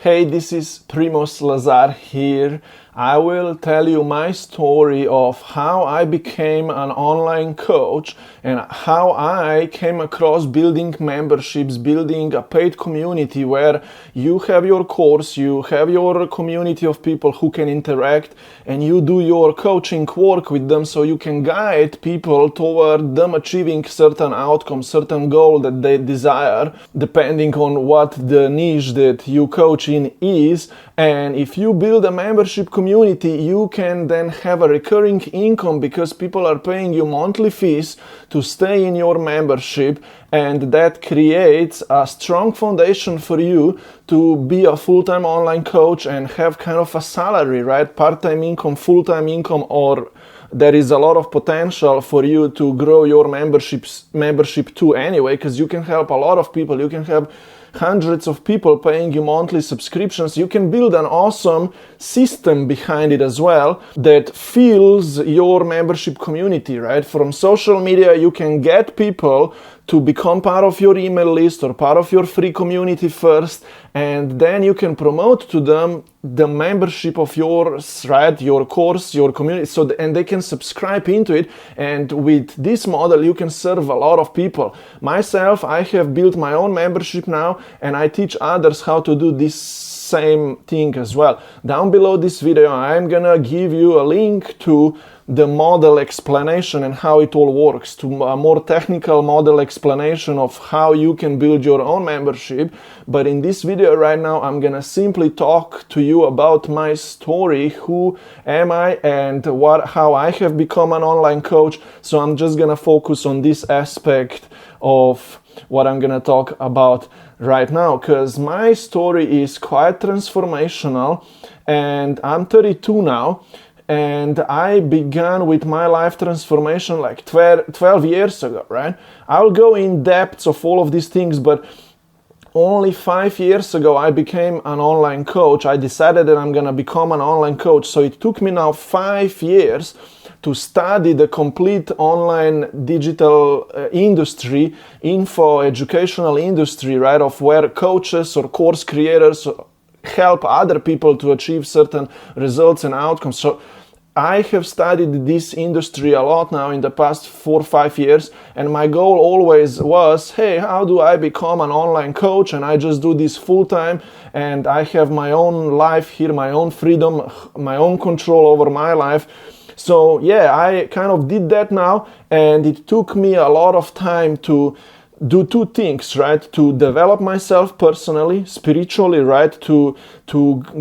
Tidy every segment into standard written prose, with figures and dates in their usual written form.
Hey, this is Primoz Lazar here. I will tell you my story of how I became an online coach and how I came across building memberships, building a paid community where you have your course, you have your community of people who can interact, and you do your coaching work with them so you can guide people toward them achieving certain outcomes, certain goal that they desire, depending on what the niche that you coach in is. And if you build a membership community, you can then have a recurring income because people are paying you monthly fees to stay in your membership, and that creates a strong foundation for you to be a full-time online coach and have kind of a salary, right? Part-time income, full-time income, or there is a lot of potential for you to grow your membership too anyway, because you can help a lot of people. You can have hundreds of people paying you monthly subscriptions. You can build an awesome system behind it as well that fills your membership community, right? From social media, you can get people to become part of your email list or part of your free community first, and then you can promote to them the membership of yours, right? Your course, your community, and they can subscribe into it. And with this model, you can serve a lot of people. Myself, I have built my own membership now, and I teach others how to do this same thing as well. Down below this video, I'm gonna give you a link to the model explanation and how it all works, to a more technical model explanation of how you can build your own membership. But in this video right now, I'm gonna simply talk to you about my story, who am I and how I have become an online coach. So I'm just gonna focus on this aspect of what I'm gonna talk about right now, because my story is quite transformational, and I'm 32 now. And I began with my life transformation like 12 years ago, right? I'll go in depth of all of these things, but only 5 years ago I became an online coach. I decided that I'm gonna become an online coach. So it took me now 5 years to study the complete online digital industry, educational industry, right? Of where coaches or course creators help other people to achieve certain results and outcomes. So I have studied this industry a lot now in the past 4 or 5 years, and my goal always was, hey, how do I become an online coach? And I just do this full time, and I have my own life here, my own freedom, my own control over my life. So yeah, I kind of did that now, and it took me a lot of time to do two things, right? To develop myself personally, spiritually, right? To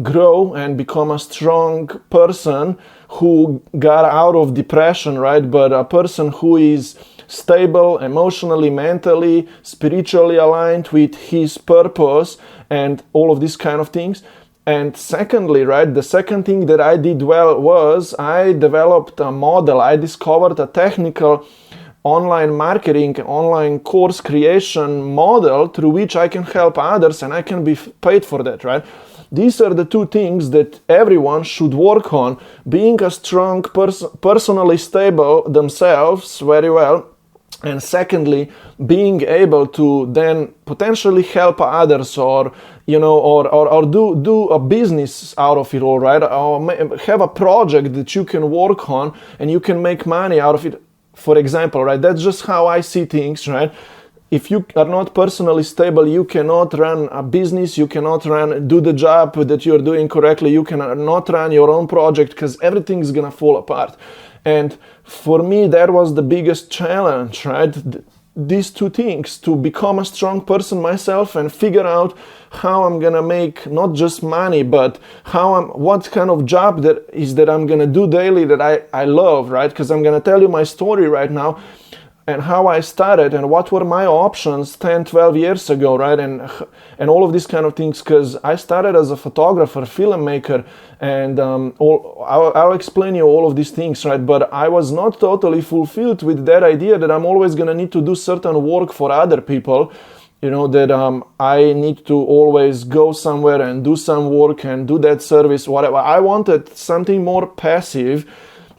grow and become a strong person who got out of depression, right? But a person who is stable emotionally, mentally, spiritually aligned with his purpose and all of these kind of things. And secondly, right, the second thing that I did well was I developed a model. I discovered a technical online marketing, online course creation model through which I can help others and I can be paid for that, right? These are the two things that everyone should work on. Being a strong personally stable themselves very well, and secondly, being able to then potentially help others, or do a business out of it all, right? Or have a project that you can work on and you can make money out of it. For example, right? That's just how I see things, right? If you are not personally stable, you cannot run a business, you cannot do the job that you're doing correctly, you cannot run your own project because everything's gonna fall apart. And for me, that was the biggest challenge, right? These two things, to become a strong person myself and figure out how I'm gonna make not just money, but what kind of job that I'm gonna do daily that I love, right? Because I'm gonna tell you my story right now and how I started and what were my options 10, 12 years ago, right? And all of these kind of things, because I started as a photographer, filmmaker, and I'll explain you all of these things, right? But I was not totally fulfilled with that idea that I'm always gonna need to do certain work for other people, that I need to always go somewhere and do some work and do that service, whatever. I wanted something more passive,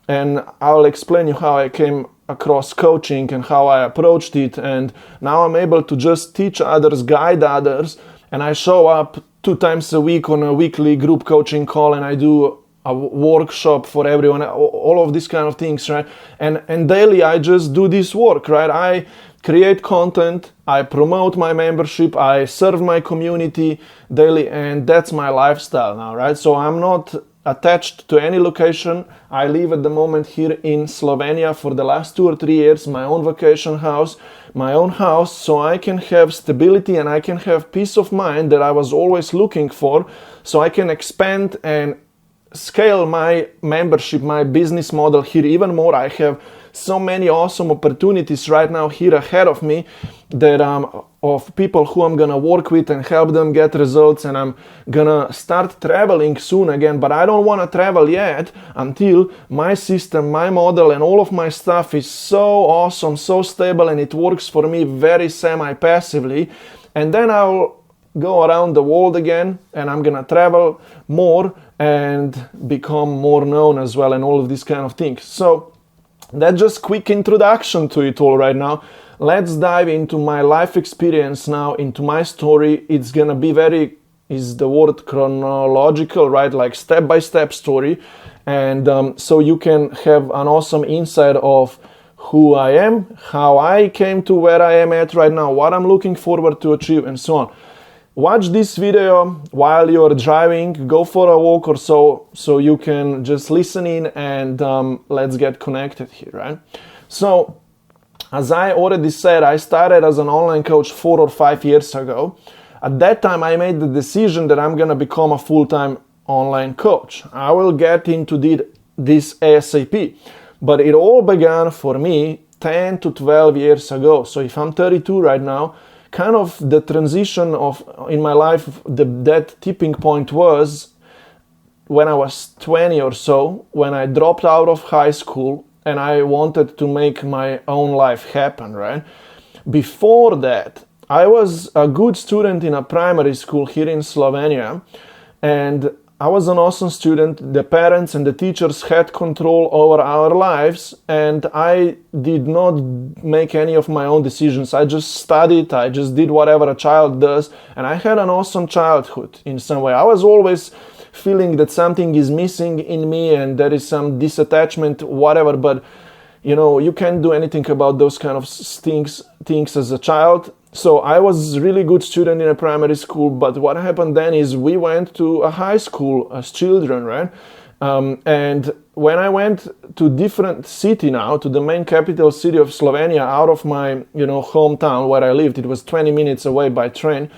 and I'll explain you how I came across coaching and how I approached it, and now I'm able to just teach others, guide others, and I show up 2 times a week on a weekly group coaching call, and I do a workshop for everyone, all of these kind of things, right? And daily I just do this work, right? I create content, I promote my membership, I serve my community daily, and that's my lifestyle now, right? So I'm not attached to any location. I live at the moment here in Slovenia for the last 2 or 3 years, my own vacation house, my own house, so I can have stability and I can have peace of mind that I was always looking for, so I can expand and scale my membership, my business model here even more. I have so many awesome opportunities right now here ahead of me that of people who I'm gonna work with and help them get results, and I'm gonna start traveling soon again, but I don't want to travel yet until my system, my model, and all of my stuff is so awesome, so stable, and it works for me very semi-passively, and then I'll go around the world again, and I'm gonna travel more and become more known as well, and all of these kind of things. So that's just quick introduction to it all right now. Let's dive into my life experience now, into my story. It's gonna be is the word chronological, right? Like step-by-step story. And so you can have an awesome insight of who I am, how I came to where I am at right now, what I'm looking forward to achieve, and so on. Watch this video while you're driving, go for a walk or so you can just listen in, and let's get connected here, right? So, as I already said, I started as an online coach 4 or 5 years ago. At that time, I made the decision that I'm gonna become a full-time online coach. I will get into this ASAP, but it all began for me 10 to 12 years ago. So if I'm 32 right now, kind of the transition in my life, that tipping point was when I was 20 or so, when I dropped out of high school and I wanted to make my own life happen, right? Before that, I was a good student in a primary school here in Slovenia, and I was an awesome student. The parents and the teachers had control over our lives, and I did not make any of my own decisions. I just studied, I just did whatever a child does, and I had an awesome childhood in some way. I was always feeling that something is missing in me and there is some disattachment, whatever, but you can't do anything about those kind of things as a child. So I was a really good student in a primary school, but what happened then is we went to a high school as children, right? And when I went to different city now, to the main capital city of Slovenia, out of my hometown where I lived, it was 20 minutes away by train,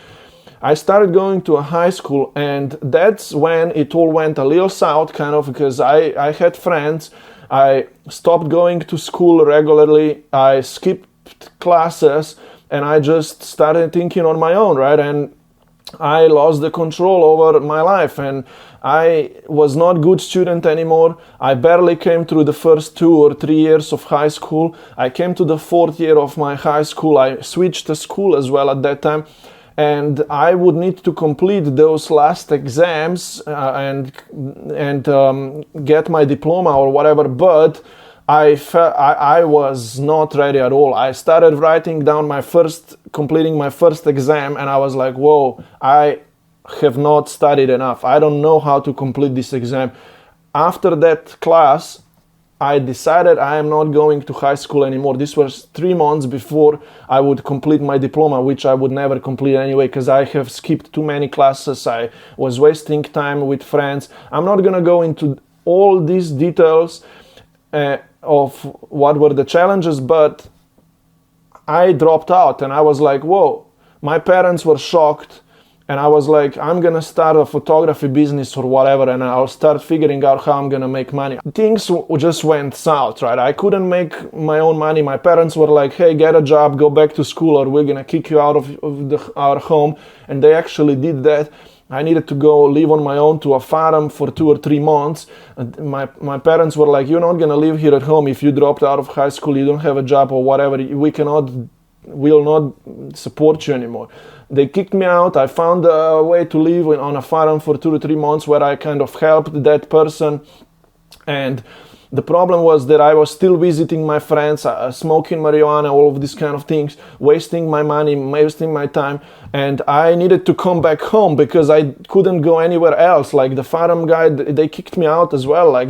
I started going to a high school, and that's when it all went a little south, kind of, because I had friends. I stopped going to school regularly, I skipped classes, and I just started thinking on my own, right? And I lost the control over my life, and I was not a good student anymore. I barely came through the first 2 or 3 years of high school. I came to the 4th year of my high school. I switched to school as well at that time, and I would need to complete those last exams and get my diploma or whatever, but I was not ready at all. I started writing down completing my first exam, and I was like, whoa, I have not studied enough. I don't know how to complete this exam. After that class, I decided I am not going to high school anymore. This was 3 months before I would complete my diploma, which I would never complete anyway, because I have skipped too many classes. I was wasting time with friends. I'm not gonna go into all these details of what were the challenges, but I dropped out, and I was like, whoa, my parents were shocked, and I was like, I'm gonna start a photography business or whatever, and I'll start figuring out how I'm gonna make money. Things just went south, right? I couldn't make my own money. My parents were like, hey, get a job, go back to school, or we're gonna kick you out of our home, and they actually did that. I needed to go live on my own to a farm for 2 or 3 months. And my parents were like, you're not gonna live here at home if you dropped out of high school, you don't have a job or whatever, we'll not support you anymore. They kicked me out. I found a way to live on a farm for 2 to 3 months where I kind of helped that person, and The problem was that I was still visiting my friends, smoking marijuana, all of these kind of things, wasting my money, wasting my time, and I needed to come back home because I couldn't go anywhere else. Like the farm guy, they kicked me out as well. Like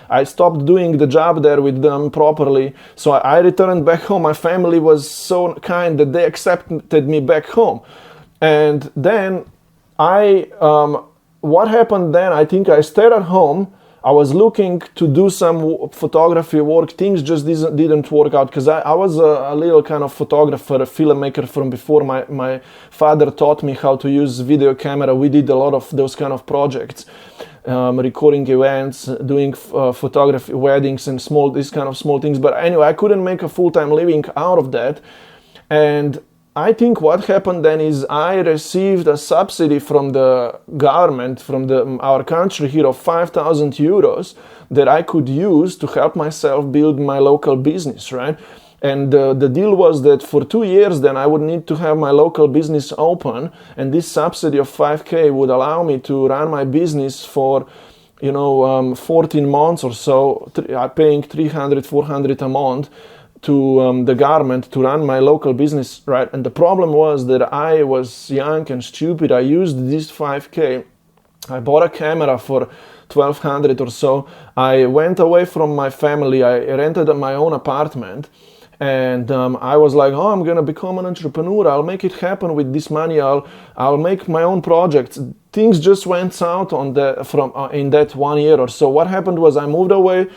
I stopped doing the job there with them properly. So I returned back home. My family was so kind that they accepted me back home. And then what happened then, I think I stayed at home. I was looking to do some photography work. Things just didn't work out because I was a little kind of photographer, a filmmaker from before. My father taught me how to use video camera. We did a lot of those kind of projects, recording events, doing photography, weddings, and these kind of small things. But anyway, I couldn't make a full-time living out of that. And I think what happened then is I received a subsidy from the government, from our country here, of 5,000 euros that I could use to help myself build my local business, right? And the deal was that for 2 years then I would need to have my local business open, and this subsidy of 5K would allow me to run my business for 14 months or so, paying 300, 400 a month to the government to run my local business, right? And the problem was that I was young and stupid. I used this 5K. I bought a camera for 1,200 or so. I went away from my family. I rented my own apartment. And I was like, oh, I'm gonna become an entrepreneur. I'll make it happen with this money. I'll make my own projects. Things just went south in that 1 year or so. What happened was I moved away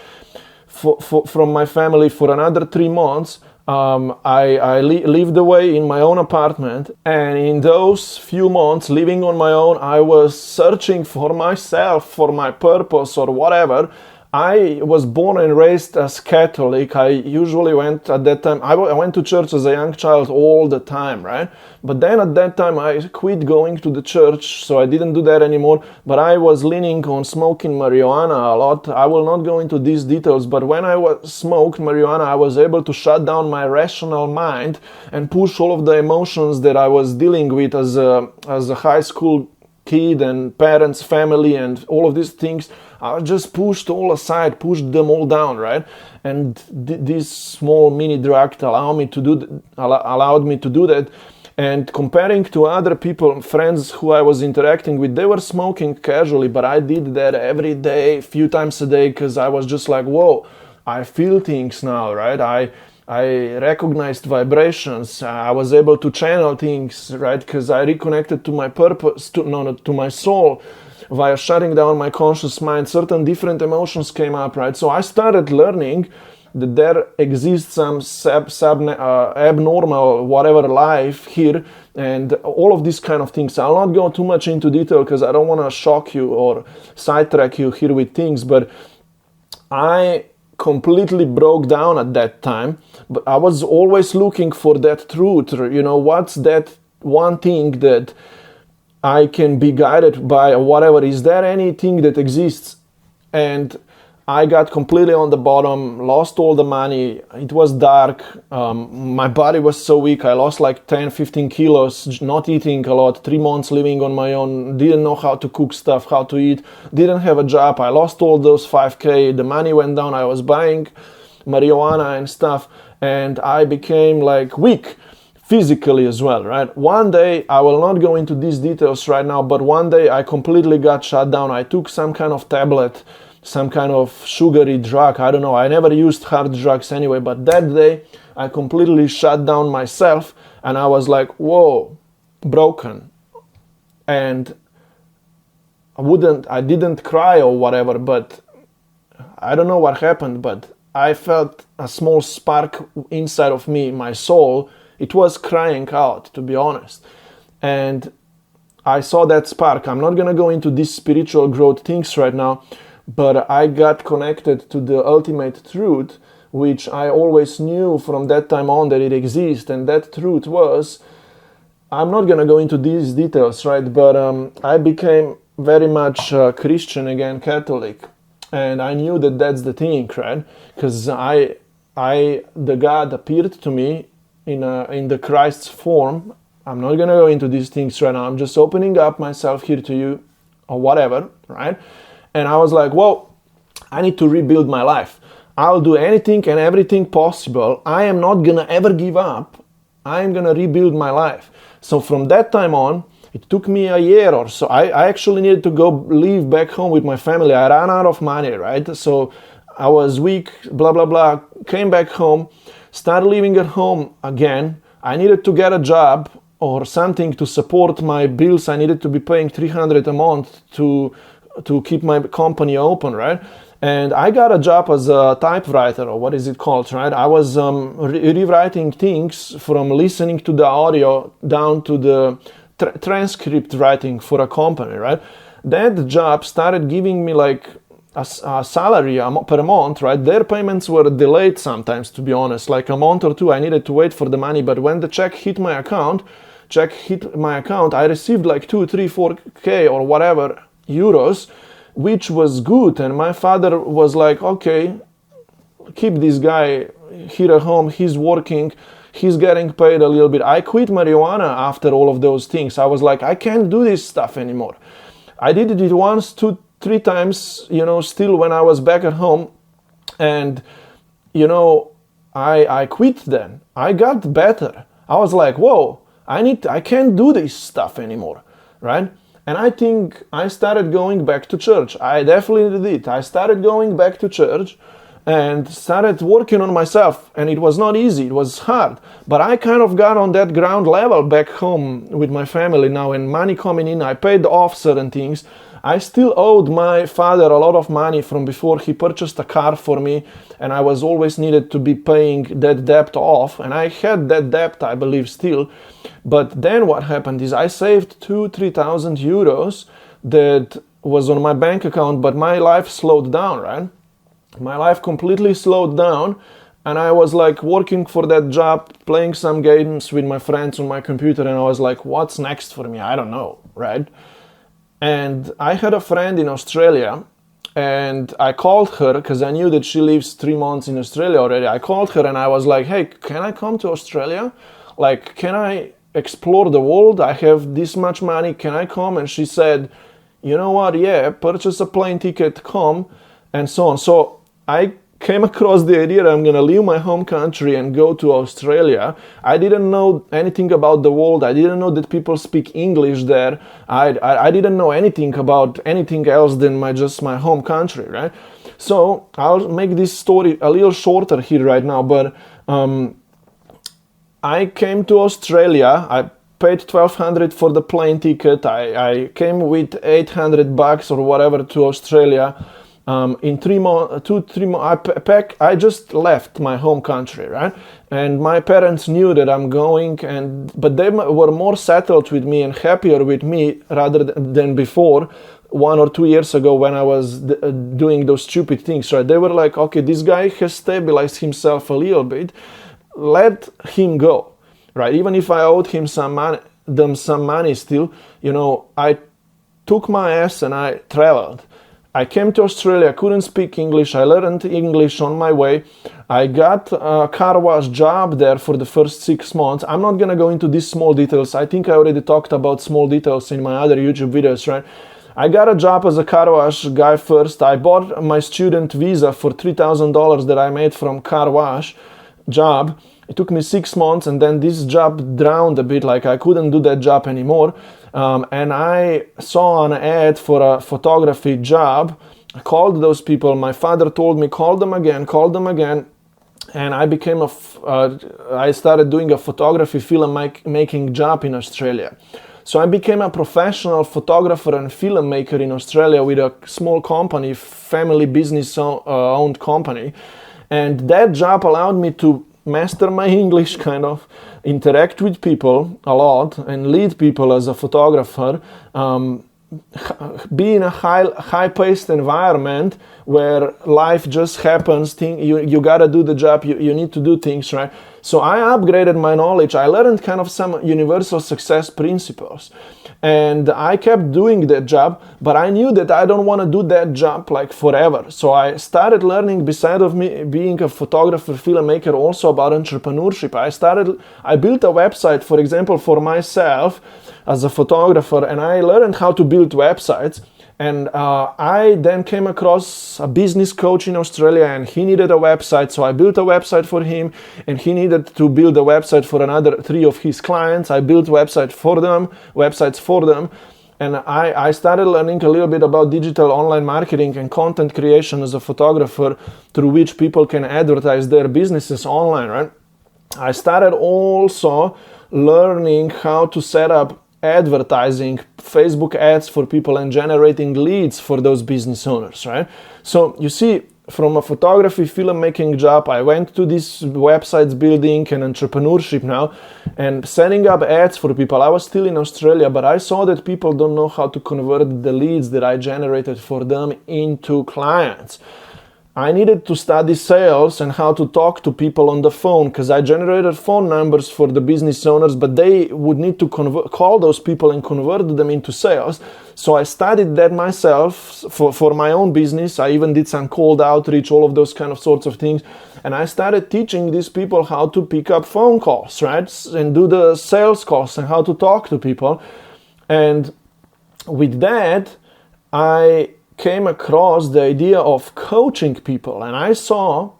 from my family for another 3 months. I lived away in my own apartment, and in those few months living on my own, I was searching for myself, for my purpose or whatever. I was born and raised as Catholic. I usually went at that time, I went to church as a young child all the time, right? But then at that time I quit going to the church, so I didn't do that anymore. But I was leaning on smoking marijuana a lot. I will not go into these details, but when I smoked marijuana, I was able to shut down my rational mind and push all of the emotions that I was dealing with as a high school kid and parents, family, and all of these things. I just pushed all aside, pushed them all down, right? And this small mini drug allowed me to do that. And comparing to other people, friends who I was interacting with, they were smoking casually, but I did that every day, a few times a day, because I was just like, whoa, I feel things now, right? I recognized vibrations. I was able to channel things, right? Because I reconnected to my purpose, to my soul. Via shutting down my conscious mind, certain different emotions came up, right? So I started learning that there exists some abnormal whatever life here, and all of these kind of things. I'll not go too much into detail because I don't want to shock you or sidetrack you here with things, but I completely broke down at that time. But I was always looking for that truth, what's that one thing that I can be guided by, or whatever. Is there anything that exists? And I got completely on the bottom, lost all the money. It was dark. My body was so weak. I lost like 10, 15 kilos, not eating a lot, 3 months living on my own, didn't know how to cook stuff, how to eat, didn't have a job. I lost all those 5K. The money went down. I was buying marijuana and stuff, and I became like weak. Physically as well, right? One day, I will not go into these details right now, but one day I completely got shut down. I took some kind of tablet, some kind of sugary drug. I don't know. I never used hard drugs anyway, but that day I completely shut down myself, and I was like, whoa, broken. And I didn't cry or whatever, but I don't know what happened, but I felt a small spark inside of me, my soul. It was crying out, to be honest. And I saw that spark. I'm not going to go into these spiritual growth things right now, but I got connected to the ultimate truth, which I always knew from that time on that it exists. And that truth was, I'm not going to go into these details, right? But I became very much Christian again, Catholic. And I knew that that's the thing, right? Because the God appeared to me in the Christ's form. I'm not gonna go into these things right now. I'm just opening up myself here to you, or whatever, right? And I was like, whoa, I need to rebuild my life. I'll do anything and everything possible. I am not gonna ever give up. I am gonna rebuild my life. So from that time on, it took me a year or so. I actually needed to go live back home with my family. I ran out of money, right? So I was weak, blah, blah, blah. Came back home, started living at home again. I needed to get a job or something to support my bills. I needed to be paying $300 a month to keep my company open, right? And I got a job as a typewriter, or what is it called, right? I was rewriting things from listening to the audio down to the transcript writing for a company, right? That job started giving me like a salary per month, right? Their payments were delayed sometimes, to be honest, like a month or two. I needed to wait for the money, but when the check hit my account, I received like 2, 3, 4K or whatever euros, which was good. And my father was like, okay, keep this guy here at home. He's working. He's getting paid a little bit. I quit marijuana after all of those things. I was like, I can't do this stuff anymore. I did it once, 2, 3 times, still when I was back at home. And, I quit then. I got better. I was like, whoa, I can't do this stuff anymore, right? And I think I started going back to church. I definitely did. I started going back to church and started working on myself. And it was not easy. It was hard. But I kind of got on that ground level back home with my family now, and money coming in. I paid off certain things. I still owed my father a lot of money from before he purchased a car for me, and I was always needed to be paying that debt off, and I had that debt, I believe, still. But then what happened is I saved 2,000-3,000 euros that was on my bank account, but my life slowed down, right? My life completely slowed down, and I was like working for that job, playing some games with my friends on my computer, and I was like, what's next for me? I don't know, right? And I had a friend in Australia, and I called her because I knew that she lives 3 months in Australia already. I called her and I was like, hey, can I come to Australia? Like, can I explore the world? I have this much money. Can I come? And she said, you know what? Yeah, purchase a plane ticket, come, and so on. So I came across the idea that I'm going to leave my home country and go to Australia. I didn't know anything about the world. I didn't know that people speak English there. I didn't know anything about anything else than just my home country, right? So I'll make this story a little shorter here right now, but I came to Australia. I paid $1,200 for the plane ticket. I came with $800 or whatever to Australia. In 3 months, 2-3 months, I just left my home country, right? And my parents knew that I'm going, but they were more settled with me and happier with me rather than before, 1 or 2 years ago when I was doing those stupid things, right? They were like, okay, this guy has stabilized himself a little bit, let him go, right? Even if I owed him some money still, I took my ass and I traveled. I came to Australia, I couldn't speak English, I learned English on my way. I got a car wash job there for the first 6 months. I'm not gonna go into these small details. I think I already talked about small details in my other YouTube videos, right? I got a job as a car wash guy first. I bought my student visa for $3,000 that I made from car wash job. It took me 6 months, and then this job drowned a bit, like I couldn't do that job anymore. And I saw an ad for a photography job. I called those people. My father told me, call them again. And I became I started doing a photography film making job in Australia. So I became a professional photographer and filmmaker in Australia with a small company, family business owned company. And that job allowed me to master my English, kind of interact with people a lot and lead people as a photographer, be in a high-paced environment where life just happens. You gotta do the job, you need to do things, right? So I upgraded my knowledge. I learned kind of some universal success principles, and I kept doing that job, but I knew that I don't want to do that job like forever. So I started learning, beside of me being a photographer, filmmaker, also about entrepreneurship. I built a website, for example, for myself as a photographer, and I learned how to build websites. And I then came across a business coach in Australia, and he needed a website. So I built a website for him, and he needed to build a website for another 3 of his clients. I built websites for them. And I started learning a little bit about digital online marketing and content creation as a photographer, through which people can advertise their businesses online, right? I started also learning how to set up advertising, Facebook ads for people, and generating leads for those business owners, right? So you see, from a photography filmmaking job, I went to this websites building and entrepreneurship now, and setting up ads for people. I was still in Australia, but I saw that people don't know how to convert the leads that I generated for them into clients. I needed to study sales and how to talk to people on the phone, because I generated phone numbers for the business owners, but they would need to call those people and convert them into sales. So I studied that myself for my own business. I even did some cold outreach, all of those kind of sorts of things. And I started teaching these people how to pick up phone calls, right? And do the sales calls and how to talk to people. And with that, I came across the idea of coaching people, and I saw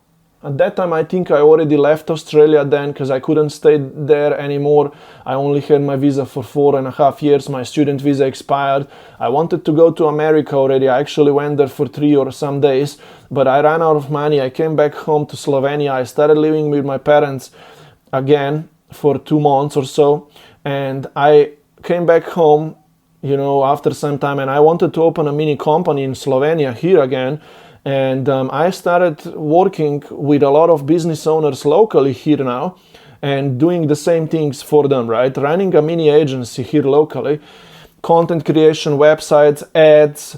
at that time, I think I already left Australia then, because I couldn't stay there anymore. I only had my visa for 4.5 years. My student visa expired. I wanted to go to America already. I actually went there for 3 or some days, but I ran out of money. I came back home to Slovenia. I started living with my parents again for 2 months or so, and I came back home, after some time, and I wanted to open a mini company in Slovenia here again. And I started working with a lot of business owners locally here now, and doing the same things for them, right? Running a mini agency here locally, content creation, websites, ads,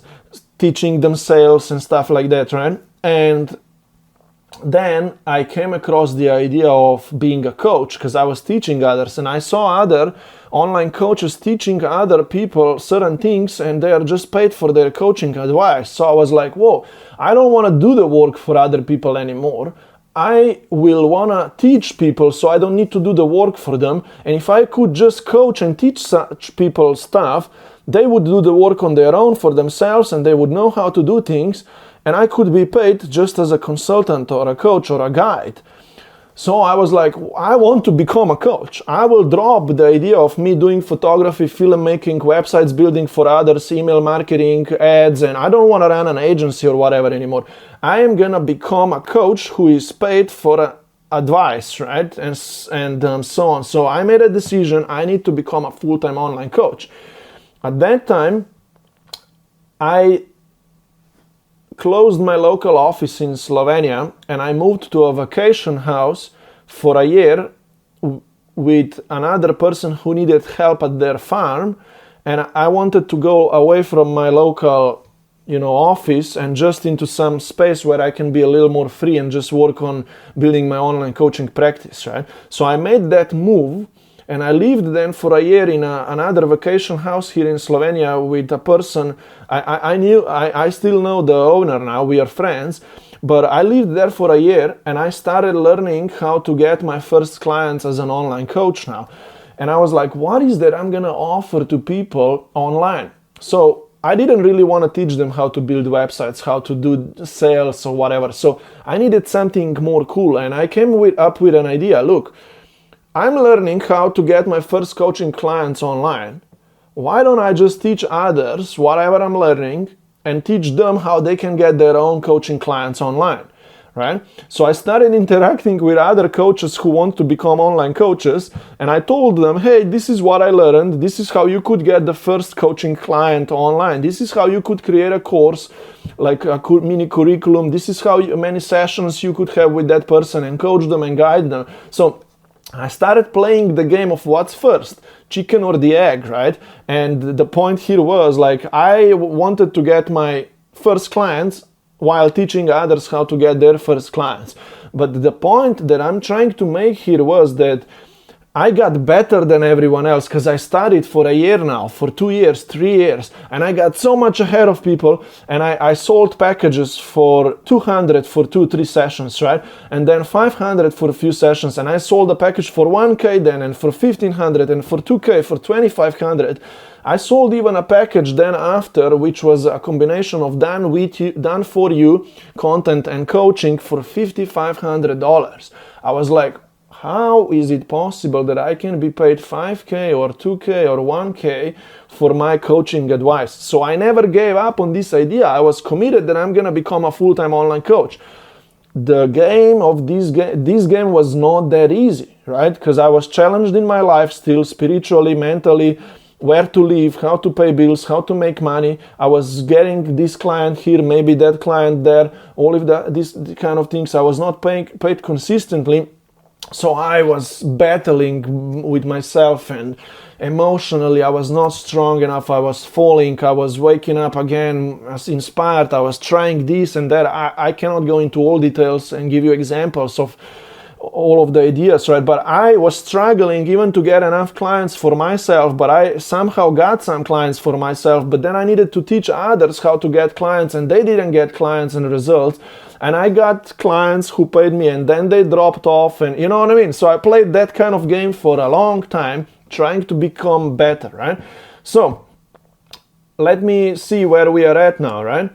teaching them sales and stuff like that, right? And then I came across the idea of being a coach, because I was teaching others, and I saw other online coaches teaching other people certain things, and they are just paid for their coaching advice. So I was like, whoa, I don't want to do the work for other people anymore. I will want to teach people, so I don't need to do the work for them. And if I could just coach and teach such people stuff, they would do the work on their own for themselves, and they would know how to do things, and I could be paid just as a consultant or a coach or a guide. So I was like, I want to become a coach. I will drop the idea of me doing photography, filmmaking, websites building for others, email marketing, ads, and I don't want to run an agency or whatever anymore. I am going to become a coach who is paid for advice, right? And so on. So I made a decision. I need to become a full-time online coach. At that time, I closed my local office in Slovenia, and I moved to a vacation house for a year with another person who needed help at their farm. And I wanted to go away from my local, office, and just into some space where I can be a little more free and just work on building my online coaching practice, right? So I made that move. And I lived then for a year in another vacation house here in Slovenia with a person I still know the owner now, we are friends, but I lived there for a year, and I started learning how to get my first clients as an online coach now. And I was like, what is that I'm gonna offer to people online? So I didn't really want to teach them how to build websites, how to do sales or whatever. So I needed something more cool, and I came up with an idea. Look, I'm learning how to get my first coaching clients online. Why don't I just teach others whatever I'm learning and teach them how they can get their own coaching clients online, right? So I started interacting with other coaches who want to become online coaches, and I told them, hey, this is what I learned. This is how you could get the first coaching client online. This is how you could create a course, like a mini curriculum. This is how many sessions you could have with that person and coach them and guide them. So I started playing the game of what's first, chicken or the egg, right? And the point here was like, I wanted to get my first clients while teaching others how to get their first clients. But the point that I'm trying to make here was that I got better than everyone else because I studied for a year now, for 2 years, 3 years, and I got so much ahead of people, and I sold packages for 200 for 2-3 sessions, right? And then 500 for a few sessions, and I sold a package for 1K then, and for 1500, and for 2K, for 2500. I sold even a package then after, which was a combination of done for you content and coaching for $5,500. I was like, how is it possible that I can be paid 5K or 2K or 1K for my coaching advice? So I never gave up on this idea. I was committed that I'm going to become a full-time online coach. The game of this game was not that easy, right? Because I was challenged in my life still, spiritually, mentally, where to live, how to pay bills, how to make money. I was getting this client here, maybe that client there, all of these kind of things. I was not paid consistently. So I was battling with myself, and emotionally I was not strong enough. I was falling. I was waking up again as inspired. I was trying this and that. I cannot go into all details and give you examples of all of the ideas, right? But I was struggling even to get enough clients for myself, but I somehow got some clients for myself, but then I needed to teach others how to get clients, and they didn't get clients and results. And I got clients who paid me, and then they dropped off, and you know what I mean? So I played that kind of game for a long time, trying to become better, right? So let me see where we are at now, right?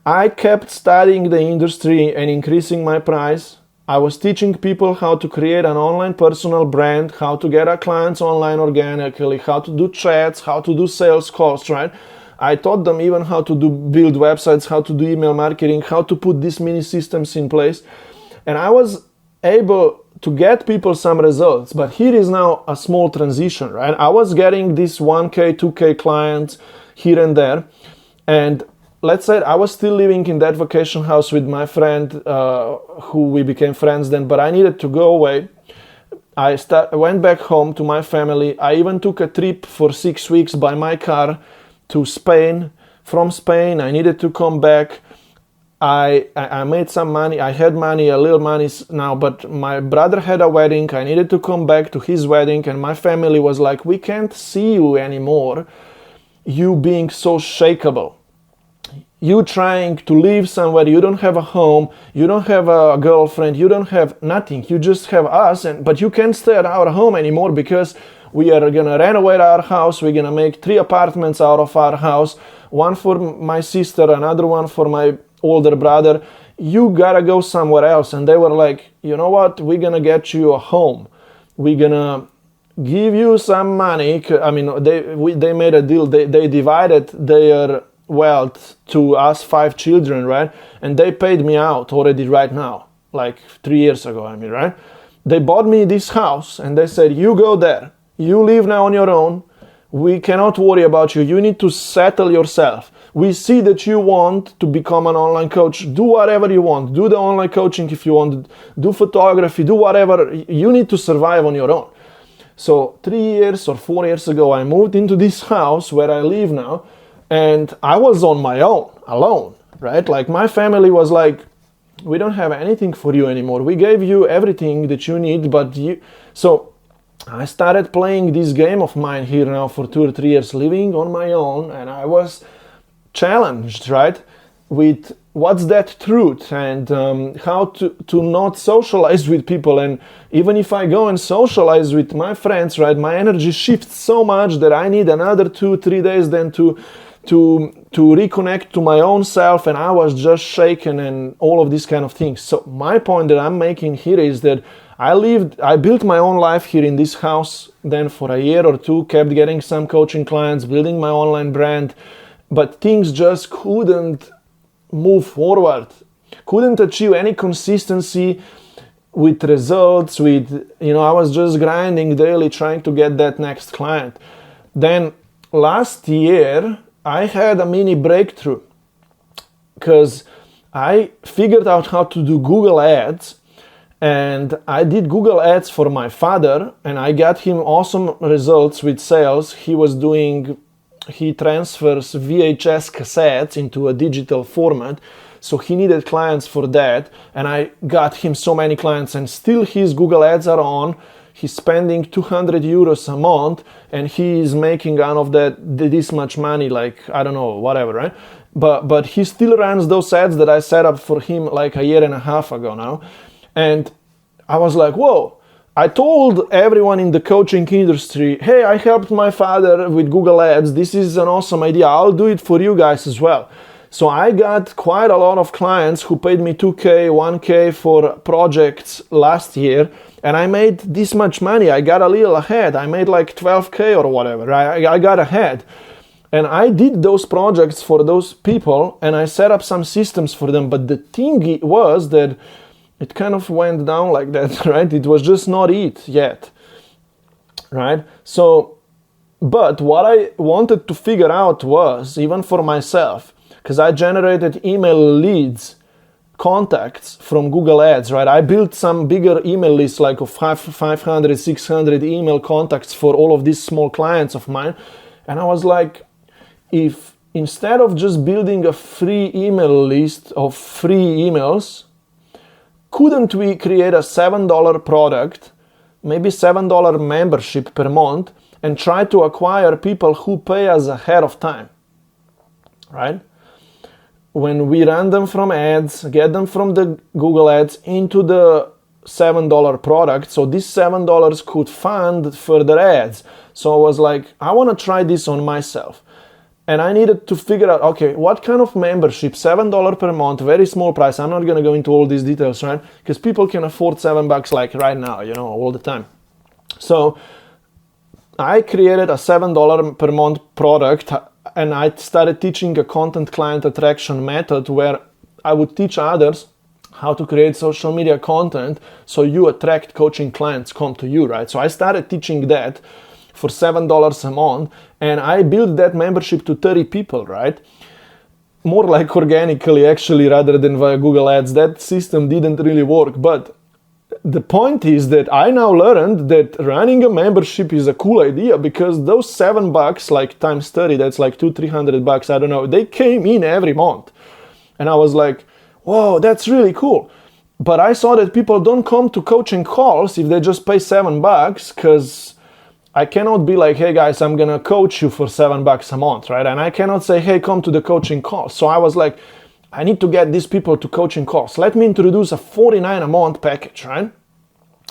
I kept studying the industry and increasing my price. I was teaching people how to create an online personal brand, how to get our clients online organically, how to do chats, how to do sales calls, right? I taught them even how to build websites, how to do email marketing, how to put these mini systems in place. And I was able to get people some results. But here is now a small transition, right? I was getting these 1K, 2K clients here and there. And let's say I was still living in that vacation house with my friend who we became friends then, but I needed to go away. I went back home to my family. I even took a trip for 6 weeks by my car to Spain. From Spain, I needed to come back. I made some money. I had money, a little money now, but my brother had a wedding. I needed to come back to his wedding, and my family was like, we can't see you anymore, you being so shakeable. You trying to live somewhere, you don't have a home, you don't have a girlfriend, you don't have nothing, you just have us, but you can't stay at our home anymore because we are gonna renovate our house. We're gonna make 3 apartments out of our house, one for my sister, another one for my older brother. You gotta go somewhere else. And they were like, you know what, we're gonna get you a home. We're gonna give you some money. I mean, they made a deal. They divided their wealth to us 5 children, right? And they paid me out already right now, like 3 years ago, I mean, right? They bought me this house and they said, you go there. You live now on your own. We cannot worry about you. You need to settle yourself. We see that you want to become an online coach. Do whatever you want. Do the online coaching if you want. Do photography. Do whatever. You need to survive on your own. So 3 years or 4 years ago, I moved into this house where I live now, and I was on my own, alone, right? Like my family was like, we don't have anything for you anymore. We gave you everything that you need, but you... So I started playing this game of mine here now for 2 or 3 years, living on my own, and I was challenged, right, with what's that truth, and how to not socialize with people. And even if I go and socialize with my friends, right, my energy shifts so much that I need another 2-3 days then to reconnect to my own self, and I was just shaken and all of these kind of things. So my point that I'm making here is that I built my own life here in this house then for a year or 2, kept getting some coaching clients, building my online brand, but things just couldn't move forward, couldn't achieve any consistency with results, I was just grinding daily trying to get that next client. Then last year, I had a mini breakthrough because I figured out how to do Google Ads. And I did Google Ads for my father, and I got him awesome results with sales. He transfers VHS cassettes into a digital format, so he needed clients for that, and I got him so many clients, and still his Google Ads are on. he's spending 200 euros a month and he is making out of that this much money, like, I don't know, whatever, right? But he still runs those ads that I set up for him like a year and a half ago now. And I was like, whoa. I told everyone in the coaching industry, hey, I helped my father with Google Ads. This is an awesome idea. I'll do it for you guys as well. So I got quite a lot of clients who paid me 2K, 1K for projects last year. And I made this much money. I got a little ahead. I made like 12K or whatever. I got ahead. And I did those projects for those people and I set up some systems for them. But the thing was that it kind of went down like that, right? It was just not it yet, right? So, but what I wanted to figure out was, even for myself, because I generated email leads, contacts from Google Ads, right? I built some bigger email lists, like of 500, 600 email contacts for all of these small clients of mine. And I was like, if instead of just building a free email list of free emails, couldn't we create a $7 product, maybe $7 membership per month, and try to acquire people who pay us ahead of time, right? When we run them from ads, get them from the Google Ads into the $7 product, so this $7 could fund further ads. So I was like, I want to try this on myself. And I needed to figure out, okay, what kind of membership, $7 per month, very small price. I'm not going to go into all these details, right? Because people can afford $7 like right now, you know, all the time. So I created a $7 per month product and I started teaching a content client attraction method where I would teach others how to create social media content so you attract coaching clients come to you, right? So I started teaching that for $7 a month, and I built that membership to 30 people, right? More like organically, actually, rather than via Google Ads. That system didn't really work, but the point is that I now learned that running a membership is a cool idea because those $7, like times 30, that's like $200-300, I don't know, they came in every month. And I was like, whoa, that's really cool. But I saw that people don't come to coaching calls if they just pay $7, because I cannot be like, hey guys, I'm gonna coach you for $7 a month, right? And I cannot say, hey, come to the coaching call. So I was like, I need to get these people to coaching calls. Let me introduce a $49 a month package, right?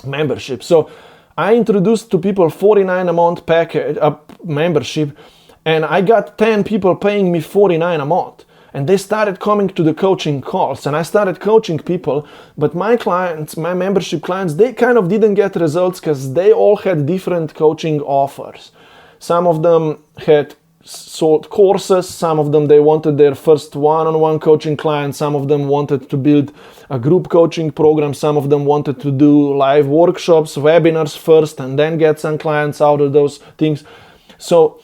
Membership. So I introduced to people $49 a month package, membership, and I got 10 people paying me $49 a month. And they started coming to the coaching calls and I started coaching people, but my clients, my membership clients, they kind of didn't get results because they all had different coaching offers. Some of them had sold courses, some of them they wanted their first one-on-one coaching client, some of them wanted to build a group coaching program, some of them wanted to do live workshops, webinars first, and then get some clients out of those things. So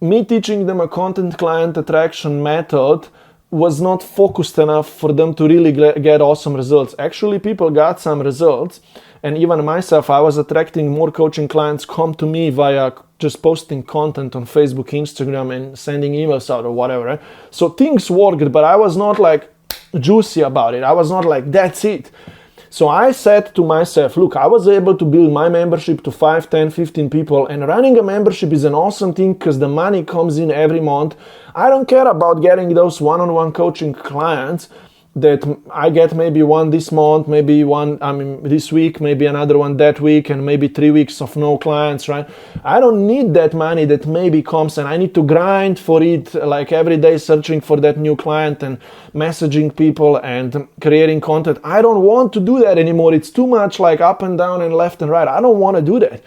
me teaching them a content client attraction method was not focused enough for them to really get awesome results. Actually, people got some results, and even myself, I was attracting more coaching clients come to me via just posting content on Facebook, Instagram, and sending emails out or whatever. Right? So things worked, but I was not like juicy about it. I was not like, that's it. So I said to myself, look, I was able to build my membership to 5, 10, 15 people, and running a membership is an awesome thing because the money comes in every month. I don't care about getting those one-on-one coaching clients that I get maybe one this month, maybe one, this week, maybe another one that week, and maybe 3 weeks of no clients, right? I don't need that money that maybe comes and I need to grind for it, like every day searching for that new client and messaging people and creating content. I don't want to do that anymore. It's too much like up and down and left and right. I don't want to do that.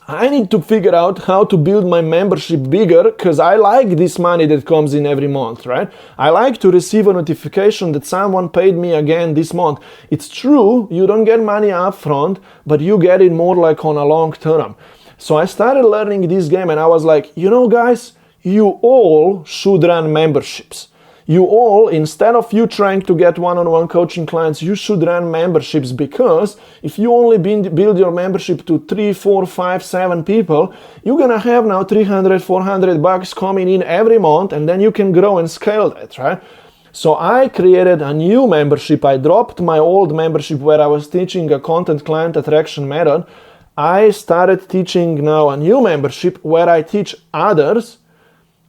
I need to figure out how to build my membership bigger because I like this money that comes in every month, right? I like to receive a notification that someone paid me again this month. It's true, you don't get money up front, but you get it more like on a long term. So I started learning this game and I was like, you know guys, you all should run memberships. You all, instead of you trying to get one-on-one coaching clients, you should run memberships because if you only build your membership to 3, 4, 5, 7 people, you're gonna have now $300-400 coming in every month, and then you can grow and scale that, right? So I created a new membership. I dropped my old membership where I was teaching a content client attraction method. I started teaching now a new membership where I teach others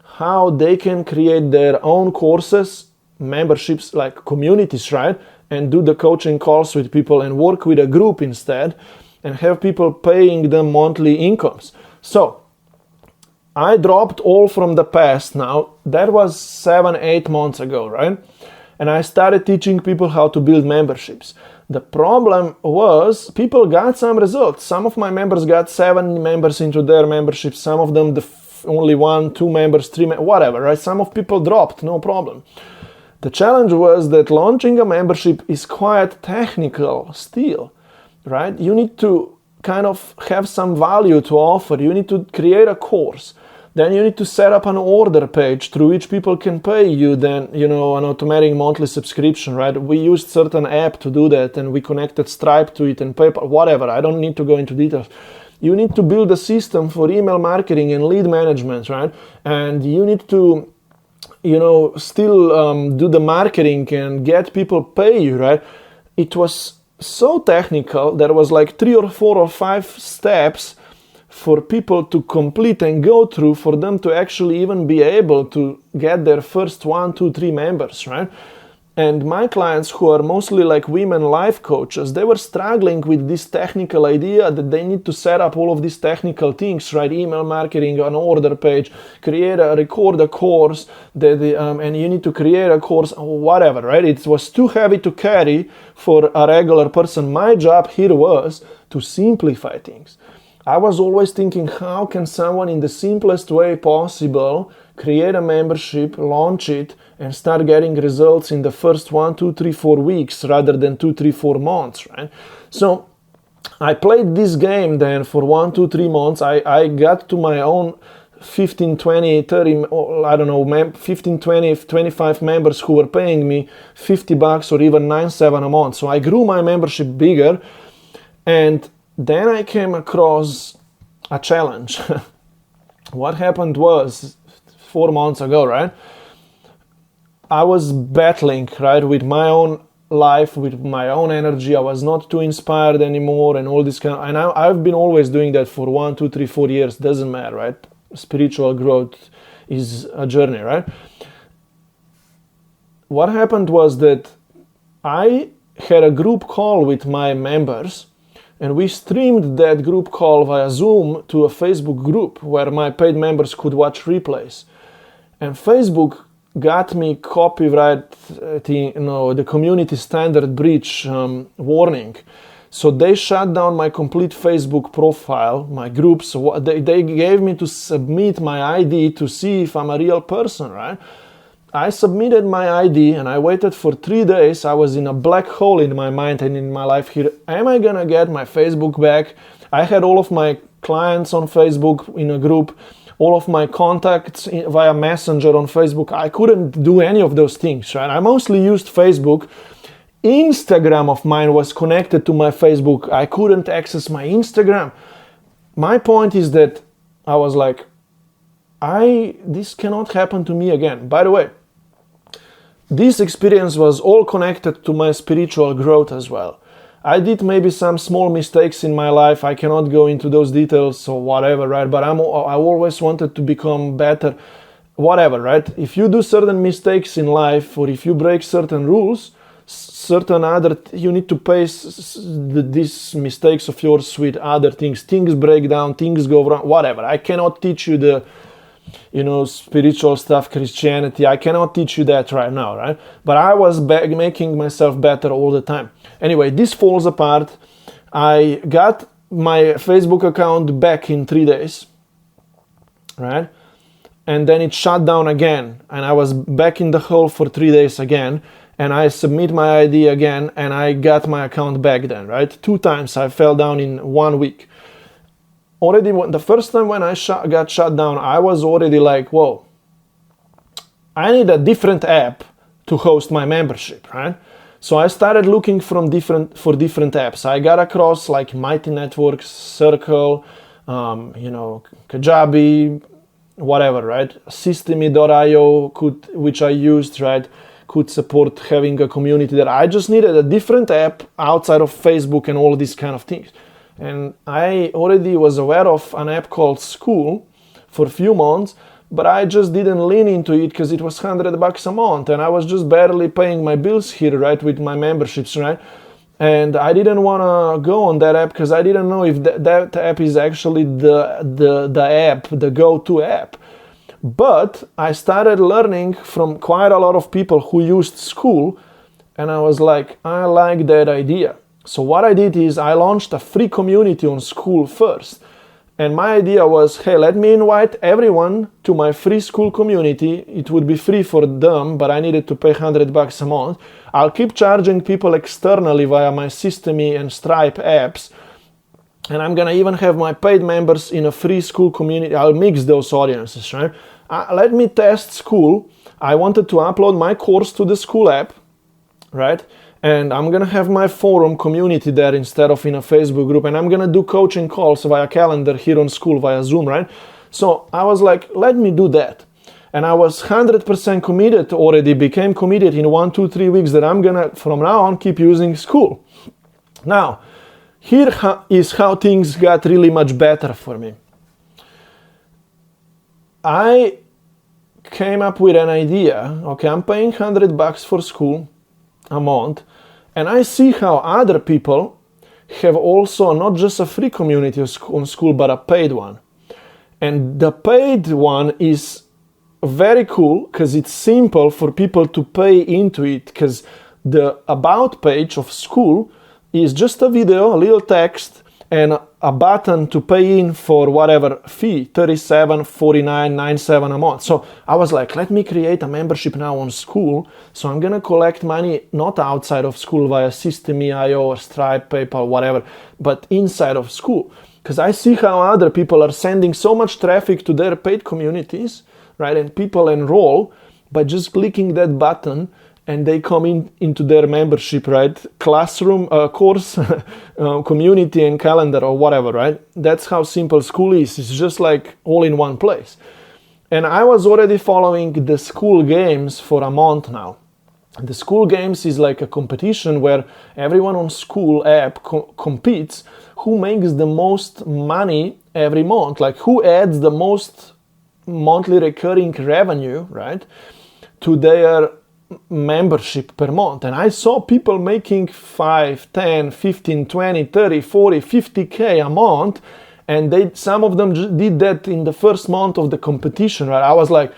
how they can create their own courses, memberships like communities, right? And do the coaching calls with people and work with a group instead and have people paying them monthly incomes. So I dropped all from the past now. That was 7-8 months ago, right? And I started teaching people how to build memberships. The problem was people got some results. Some of my members got 7 members into their membership. Some of them only 1, 2 members, 3, whatever, right? Some of people dropped, no problem. The challenge was that launching a membership is quite technical still, right? You need to kind of have some value to offer. You need to create a course. Then you need to set up an order page through which people can pay you then, an automatic monthly subscription, right? We used certain app to do that and we connected Stripe to it and PayPal, whatever. I don't need to go into details. You need to build a system for email marketing and lead management, right? And you need to, still do the marketing and get people pay you, right? It was so technical. There was like 3 or 4 or 5 steps for people to complete and go through for them to actually even be able to get their first 1, 2, 3 members, right? And my clients, who are mostly like women life coaches, they were struggling with this technical idea that they need to set up all of these technical things, right? Email marketing, an order page, record a course, and you need to create a course, whatever, right? It was too heavy to carry for a regular person. My job here was to simplify things. I was always thinking, how can someone in the simplest way possible create a membership, launch it, and start getting results in the first 1, 2, 3, 4 weeks rather than 2, 3, 4 months, right? So I played this game then for 1, 2, 3 months. I got to my own 15, 20, 30, I don't know, 15, 20, 25 members who were paying me $50 or even $9.7 a month. So I grew my membership bigger, and then I came across a challenge. What happened was 4 months ago, right? I was battling, right, with my own life, with my own energy. I was not too inspired anymore and all this kind of, and I've been always doing that for 1, 2, 3, 4 years. Doesn't matter, right? Spiritual growth is a journey, right? What happened was that I had a group call with my members, and we streamed that group call via Zoom to a Facebook group where my paid members could watch replays. And Facebook got me copyright, the community standard breach warning. So they shut down my complete Facebook profile, my groups. So they gave me to submit my ID to see if I'm a real person, right? I submitted my ID and I waited for 3 days. I was in a black hole in my mind and in my life here. Am I gonna get my Facebook back? I had all of my clients on Facebook in a group, all of my contacts via Messenger on Facebook. I couldn't do any of those things, right? I mostly used Facebook. Instagram of mine was connected to my Facebook. I couldn't access my Instagram. My point is that I was like, this cannot happen to me again. By the way, this experience was all connected to my spiritual growth as well. I did maybe some small mistakes in my life. I cannot go into those details or whatever, right? But I always wanted to become better, whatever, right? If you do certain mistakes in life, or if you break certain rules, you need to pay these mistakes of yours with other things. Things break down, things go wrong, whatever. I cannot teach you the spiritual stuff, Christianity. I cannot teach you that right now, right? But I was making myself better all the time. Anyway, this falls apart. I got my Facebook account back in 3 days, right? And then it shut down again. And I was back in the hole for 3 days again. And I submit my ID again, and I got my account back then, right? 2 times I fell down in 1 week. Already, the first time when I got shut down, I was already like, whoa, I need a different app to host my membership, right? So I started looking for different apps. I got across like Mighty Networks, Circle, Kajabi, whatever, right? Systemy.io, which I used, right? Could support having a community there. I just needed a different app outside of Facebook and all these kind of things. And I already was aware of an app called School for a few months, but I just didn't lean into it because it was $100 a month, and I was just barely paying my bills here, right, with my memberships, right? And I didn't want to go on that app because I didn't know if that app is actually the app, the go-to app. But I started learning from quite a lot of people who used School, and I was like, I like that idea. So what I did is I launched a free community on School first. And my idea was, hey, let me invite everyone to my free School community. It would be free for them, but I needed to pay $100 a month. I'll keep charging people externally via my Systeme and Stripe apps. And I'm going to even have my paid members in a free School community. I'll mix those audiences, right? Let me test School. I wanted to upload my course to the School app, right? And I'm going to have my forum community there instead of in a Facebook group. And I'm going to do coaching calls via calendar here on School via Zoom, right? So I was like, let me do that. And I was 100% committed already, became committed in 1, 2, 3 weeks that I'm going to, from now on, keep using School. Now, here is how things got really much better for me. I came up with an idea. Okay, I'm paying $100 for School a month, and I see how other people have also not just a free community on School, but a paid one. And the paid one is very cool because it's simple for people to pay into it, because the about page of School is just a video, a little text, and a button to pay in for whatever fee, $37.49.97 a month. So I was like, let me create a membership now on School. So I'm gonna collect money not outside of School via Systeme.io or Stripe, PayPal, whatever, but inside of School. Because I see how other people are sending so much traffic to their paid communities, right? And people enroll by just clicking that button, and they come into their membership, right? Classroom, course, community, and calendar, or whatever, right? That's how simple School is. It's just like all in one place. And I was already following the School games for a month now. The School games is like a competition where everyone on School app competes who makes the most money every month, like who adds the most monthly recurring revenue, right, to their membership per month. And I saw people making 5, 10, 15, 20, 30, 40, 50K a month, and some of them did that in the first month of the competition, right? I was like,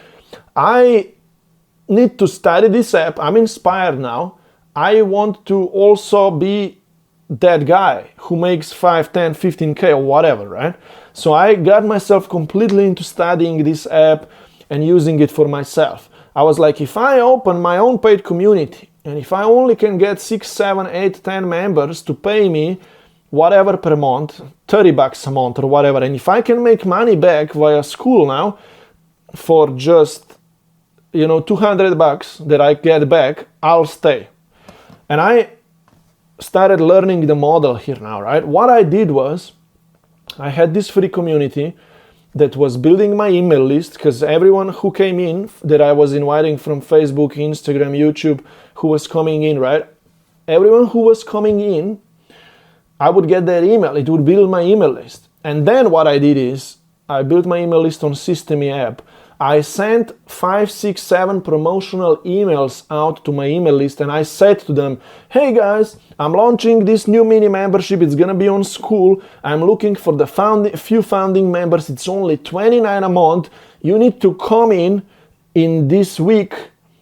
I need to study this app. I'm inspired now. I want to also be that guy who makes 5, 10, 15K or whatever, right? So I got myself completely into studying this app and using it for myself. I was like, if I open my own paid community, and if I only can get 6, 7, 8, 10 members to pay me whatever per month, $30 a month or whatever, and if I can make money back via School now for just, $200 that I get back, I'll stay. And I started learning the model here now, right? What I did was, I had this free community that was building my email list, because everyone who came in that I was inviting from Facebook, Instagram, YouTube, who was coming in, right? Everyone who was coming in, I would get their email. It would build my email list. And then what I did is I built my email list on Systeme app. I sent 5, 6, 7 promotional emails out to my email list, and I said to them, hey guys, I'm launching this new mini membership. It's gonna be on School. I'm looking for the few founding members. It's only $29 a month. You need to come in this week,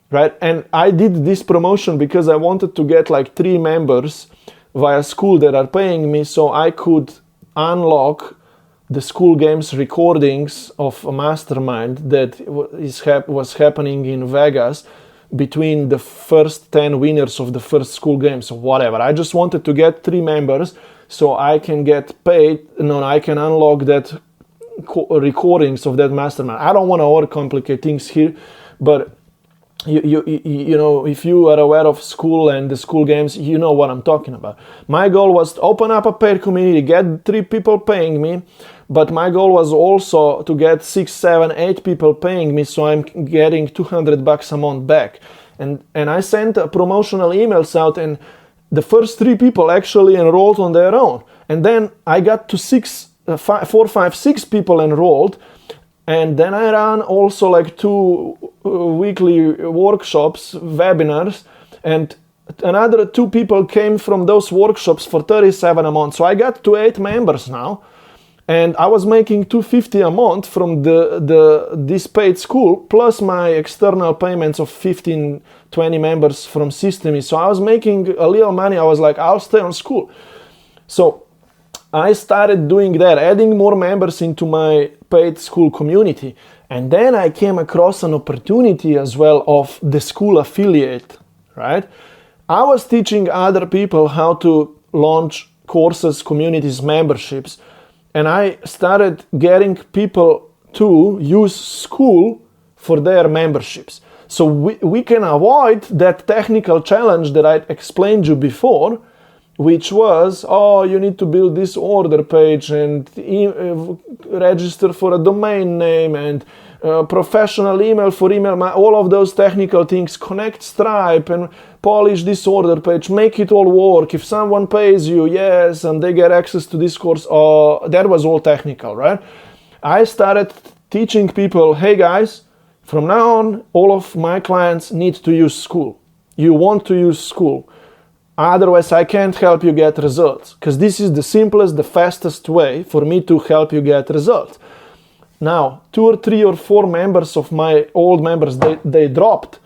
right? And I did this promotion because I wanted to get like 3 members via School that are paying me, so I could unlock the School games recordings of a mastermind that was happening in Vegas between the first 10 winners of the first School games or whatever. I just wanted to get 3 members so I can get paid. I can unlock that recordings of that mastermind. I don't want to overcomplicate things here, but if you are aware of School and the School games, you know what I'm talking about. My goal was to open up a paid community, get 3 people paying me, but my goal was also to get 6, 7, 8 people paying me, so I'm getting $200 a month back. And I sent promotional emails out, and the first 3 people actually enrolled on their own. And then I got to 4, 5, 6 people enrolled. And then I ran also like 2 weekly workshops, webinars, and another 2 people came from those workshops for 37 a month. So I got to 8 members now, and I was making $250 a month from this paid school, plus my external payments of 15, 20 members from Systemy. So I was making a little money. I was like, I'll stay on school. So I started doing that, adding more members into my paid school community. And then I came across an opportunity as well of the school affiliate, right? I was teaching other people how to launch courses, communities, memberships. And I started getting people to use school for their memberships. So we can avoid that technical challenge that I explained you before, which was, you need to build this order page and register for a domain name and professional email for email, all of those technical things, connect Stripe and polish this order page, make it all work. If someone pays you, yes, and they get access to this course, that was all technical, right? I started teaching people, hey guys, from now on, all of my clients need to use school. You want to use school. Otherwise, I can't help you get results, because this is the simplest, the fastest way for me to help you get results. Now, 2 or 3 or 4 members of my old members, they dropped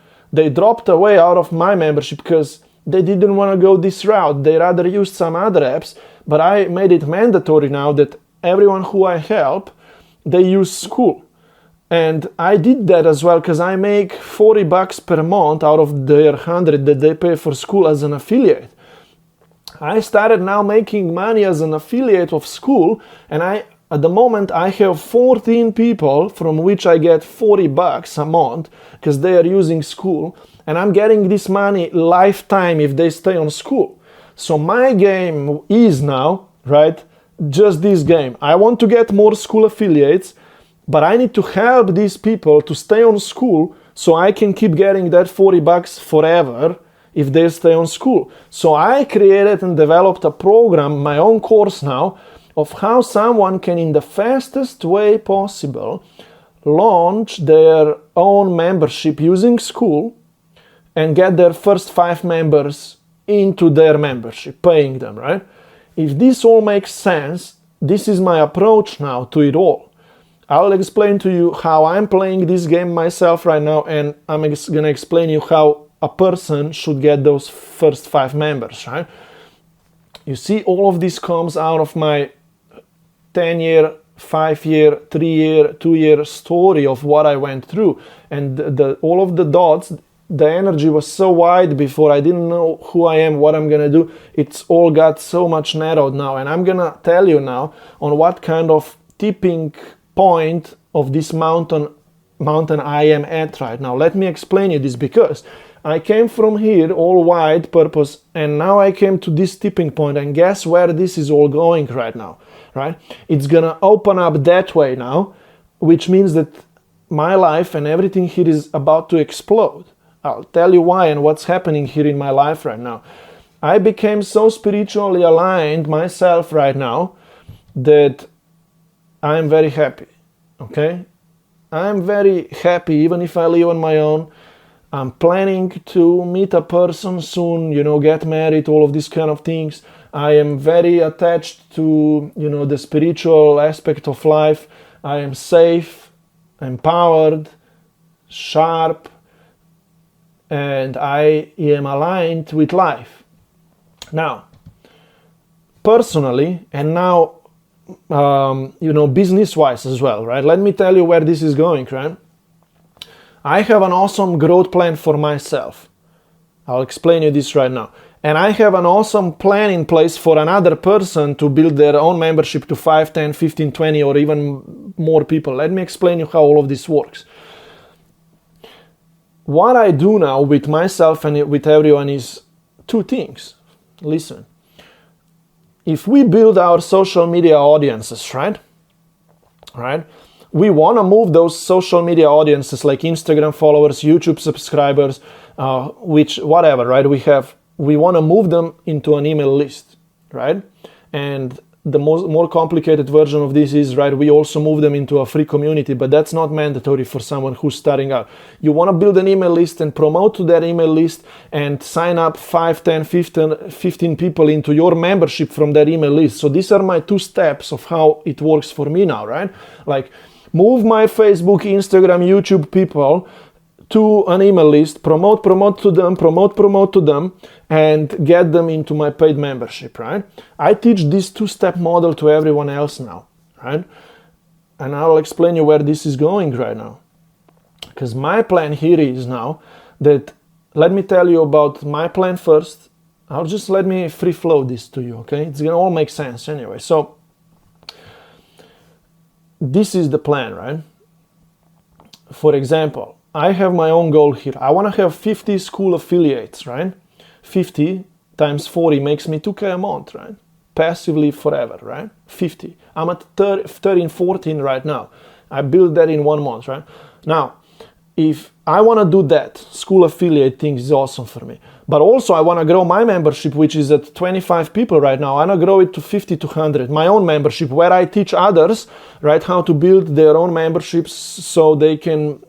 away out of my membership because they didn't want to go this route. They rather used some other apps, but I made it mandatory now that everyone who I help, they use school. And I did that as well because I make $40 per month out of their 100 that they pay for school as an affiliate. I started now making money as an affiliate of school, and at the moment I have 14 people from which I get $40 a month because they are using school, and I'm getting this money lifetime if they stay on school. So my game is now, right, just this game. I want to get more school affiliates, but I need to help these people to stay on school so I can keep getting that $40 forever if they stay on school. So I created and developed a program, my own course now, of how someone can, in the fastest way possible, launch their own membership using school and get their first 5 members into their membership, paying them, right? If this all makes sense, this is my approach now to it all. I'll explain to you how I'm playing this game myself right now, and I'm going to explain you how a person should get those first 5 members, right? You see, all of this comes out of my 10-year, 5-year, 3-year, 2-year story of what I went through. And all of the dots, the energy was so wide before. I didn't know who I am, what I'm going to do. It's all got so much narrowed now. And I'm going to tell you now on what kind of tipping point of this mountain I am at right now. Let me explain you this, because I came from here all wide purpose, and now I came to this tipping point, and guess where this is all going right now, right? It's gonna open up that way now, which means that my life and everything here is about to explode. I'll tell you why and what's happening here in my life right now. I became so spiritually aligned myself right now that I'm very happy, okay? I'm very happy even if I live on my own. I'm planning to meet a person soon, get married, all of these kind of things. I am very attached to, the spiritual aspect of life. I am safe, empowered, sharp, and I am aligned with life. Now, personally, and now business-wise as well, right? Let me tell you where this is going, right? I have an awesome growth plan for myself. I'll explain you this right now. And I have an awesome plan in place for another person to build their own membership to 5, 10, 15, 20, or even more people. Let me explain you how all of this works. What I do now with myself and with everyone is 2 things. Listen. If we build our social media audiences, right? We want to move those social media audiences like Instagram followers, YouTube subscribers, whatever, right? We want to move them into an email list, right? And the more complicated version of this is, right, we also move them into a free community, but that's not mandatory for someone who's starting out. You want to build an email list and promote to that email list and sign up 5, 10, 15 people into your membership from that email list. So these are my 2 steps of how it works for me now, right? Like, move my Facebook, Instagram, YouTube people to an email list, promote to them, and get them into my paid membership, right? I teach this 2-step model to everyone else now, right? And I'll explain you where this is going right now. Because my plan here is now that, let me tell you about my plan first. Let me free flow this to you, okay? It's gonna all make sense anyway. So, this is the plan, right? For example, I have my own goal here. I want to have 50 school affiliates, right? 50 times 40 makes me 2K a month, right? Passively forever, right? 50. I'm at 13, 14 right now. I built that in 1 month, right? Now, if I want to do that, school affiliate thing is awesome for me. But also I want to grow my membership, which is at 25 people right now. I want to grow it to 50 to 100. My own membership, where I teach others, right, how to build their own memberships so they can,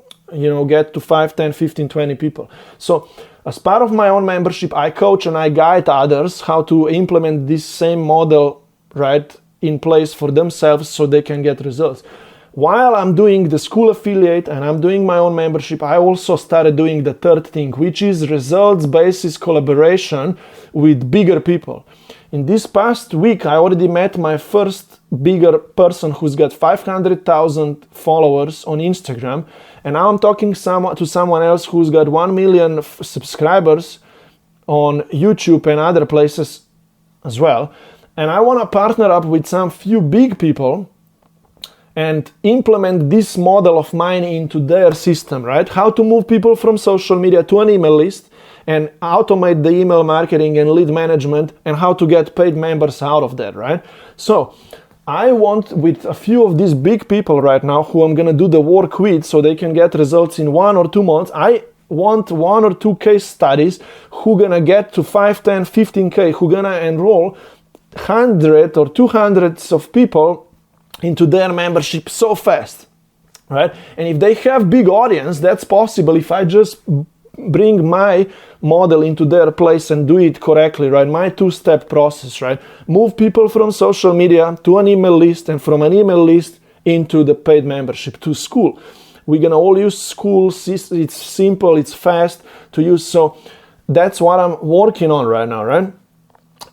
get to 5, 10, 15, 20 people. So as part of my own membership, I coach and I guide others how to implement this same model, right, in place for themselves so they can get results. While I'm doing the school affiliate and I'm doing my own membership, I also started doing the third thing, which is results-based collaboration with bigger people. In this past week, I already met my first bigger person who's got 500,000 followers on Instagram. And now I'm talking to someone else who's got 1 million subscribers on YouTube and other places as well. And I want to partner up with some few big people and implement this model of mine into their system, right? How to move people from social media to an email list and automate the email marketing and lead management, and how to get paid members out of that, right? So I want, with a few of these big people right now who I'm gonna do the work with so they can get results in 1 or 2 months, I want 1 or 2 case studies who gonna get to 5, 10, 15K, who gonna enroll 100 or 200 of people into their membership so fast, right? And if they have big audience, that's possible if I just bring my model into their place and do it correctly, right? My 2-step process, right? Move people from social media to an email list, and from an email list into the paid membership to school. We're gonna all use school. It's simple, it's fast to use. So that's what I'm working on right now, right?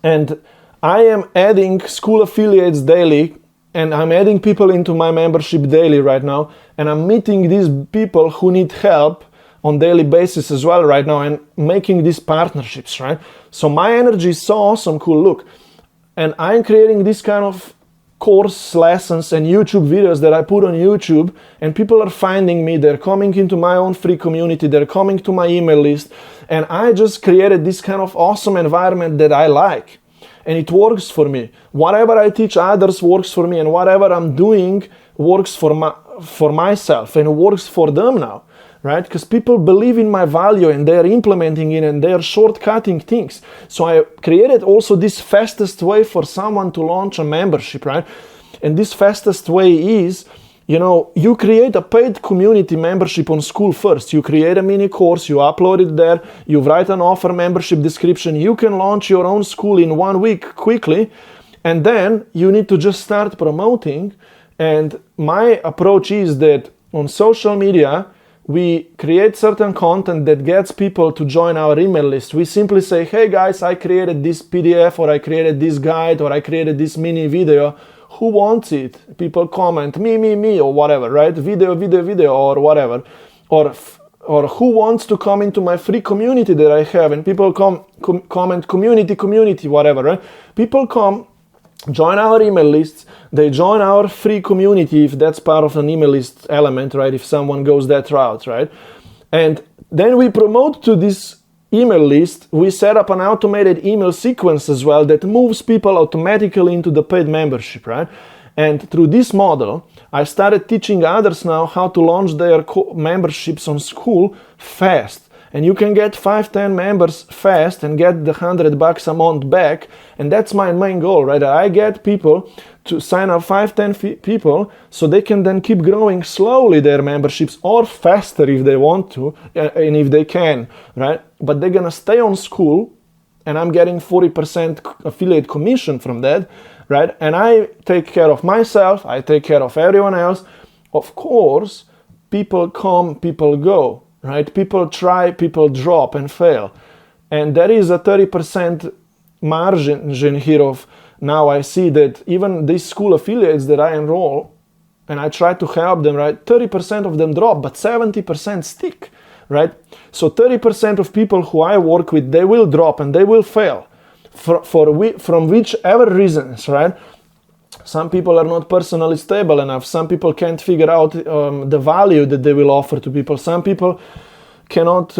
And I am adding school affiliates daily, and I'm adding people into my membership daily right now, and I'm meeting these people who need help on daily basis as well right now, and making these partnerships, right? So my energy is so awesome, cool, look. And I'm creating this kind of course lessons and YouTube videos that I put on YouTube, and people are finding me, they're coming into my own free community, they're coming to my email list, and I just created this kind of awesome environment that I like. And it works for me. Whatever I teach others works for me, and whatever I'm doing works for myself, and it works for them now, right? Because people believe in my value and they're implementing it and they're shortcutting things. So I created also this fastest way for someone to launch a membership, right? And this fastest way is, you create a paid community membership on school first. You create a mini course, you upload it there, you write an offer membership description. You can launch your own school in 1 week quickly, and then you need to just start promoting. And my approach is that on social media, we create certain content that gets people to join our email list. We simply say, hey guys, I created this PDF, or I created this guide, or I created this mini video. Who wants it? People comment, me, or whatever, right? Video, or whatever. Or who wants to come into my free community that I have? And people comment, community, whatever, right? People come, join our email lists, they join our free community if that's part of an email list element, right? If someone goes that route, right? And then we promote to this email list, we set up an automated email sequence as well that moves people automatically into the paid membership, right? And through this model, I started teaching others now how to launch their memberships on school fast. and you can get 5-10 members fast and get the $100 a month back. And that's my main goal, right? I get people to sign up 5-10 people so they can then keep growing slowly their memberships, or faster if they want to and if they can, right? But they're gonna stay on school, and I'm getting 40% affiliate commission from that, right? And I take care of myself, I take care of everyone else. Of course, people come, people go, right? People try, people drop and fail. And there is a 30% margin here of, now I see that even these school affiliates that I enroll and I try to help them, right? 30% of them drop, but 70% stick, right? So 30% of people who I work with, they will drop and they will fail from whichever reasons, right? Some people are not personally stable enough. Some people can't figure out the value that they will offer to people. Some people cannot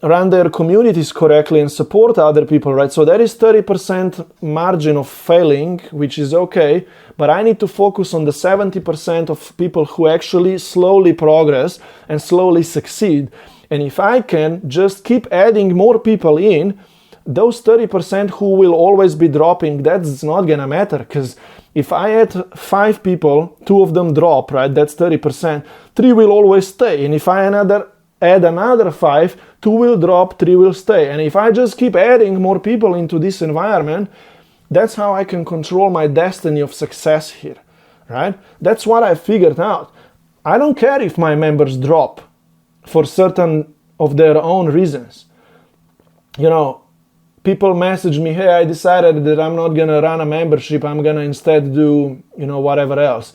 run their communities correctly and support other people, right? So there is 30% margin of failing, which is okay, but I need to focus on the 70% of people who actually slowly progress and slowly succeed. And if I can just keep adding more people in, those 30% who will always be dropping, that's not gonna matter, because if I add 5 people, 2 of them drop, right? That's 30%. 3 will always stay. And if I add another 5, 2 will drop, 3 will stay. And if I just keep adding more people into this environment, that's how I can control my destiny of success here, right? That's what I figured out. I don't care if my members drop for certain of their own reasons. You know, people message me, hey, I decided that I'm not gonna run a membership, I'm gonna instead do, whatever else.